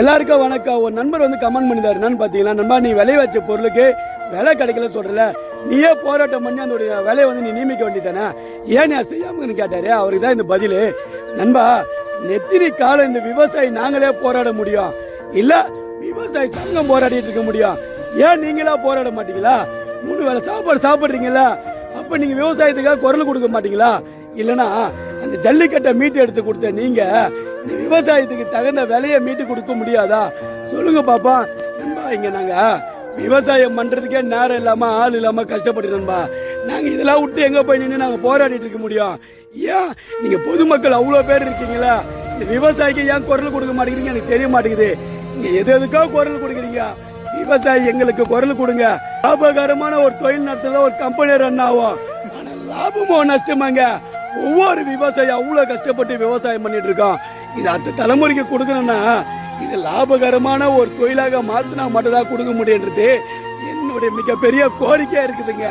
எல்லாருக்கும் வணக்கம். ஒரு நண்பர் வந்து கமெண்ட் பண்ணிட்டாரு. என்னன்னு பார்த்தீங்கன்னா, நண்பா நீ விலை வச்ச பொருளுக்கு விலை கிடைக்கல சொல்றல, நீயே போராட்டம் பண்ணி அந்த விலையை வந்து நீ நியமிக்க வேண்டியதானே, ஏன் நீ செய்யாமன்னு கேட்டாரு. அவருக்கு தான் இந்த பதில். நண்பா, நெத்தினி காலம் இந்த விவசாயி நாங்களே போராட முடியும், இல்ல விவசாயி சங்கம் போராடிட்டு இருக்க முடியும். ஏன் நீங்களா போராட மாட்டீங்களா? 3 வேளை சாப்பாடு சாப்பிட்றீங்களா? அப்ப நீங்க விவசாயத்துக்காக குரல் கொடுக்க மாட்டீங்களா? இல்லைன்னா அந்த ஜல்லிக்கட்டை மீட்டு எடுத்து கொடுத்த நீங்க இந்த விவசாயத்துக்கு தகுந்த விலையை மீட்டு கொடுக்க முடியாதா? சொல்லுங்க பாப்பா. நண்பா, இங்க நாங்க விவசாயம் பண்றதுக்கே நேரம் இல்லாம ஆள் இல்லாம கஷ்டப்பட்டு நண்பா, நாங்க இதெல்லாம் விட்டு எங்க போய் நின்று நாங்க போராடிட்டு இருக்க முடியும்? ஏன் நீங்க பொதுமக்கள் அவ்வளவு பேர் இருக்கீங்களா, இந்த விவசாயிக்கு ஏன் குரல் கொடுக்க மாட்டேங்கிறீங்க எனக்கு தெரிய மாட்டேங்குது. நீங்க எதுக்காக குரல் கொடுக்குறீங்க? விவசாயி எங்களுக்கு குரல் கொடுங்க. லாபகரமான ஒரு தொழில் நடத்துல ஒரு கம்பெனி ரன் ஆகும். ஆனா லாபமோ நஷ்டமாங்க, ஒவ்வொரு விவசாயி அவ்வளவு கஷ்டப்பட்டு விவசாயம் பண்ணிட்டு இருக்கோம். இது அடுத்த தலைமுறைக்கு கொடுக்கணும்னா இது லாபகரமான ஒரு தொழிலாக மாத்தினா மட்டும்தான் கொடுக்க முடியுன்றது என்னுடைய மிகப்பெரிய கோரிக்கையா இருக்குதுங்க.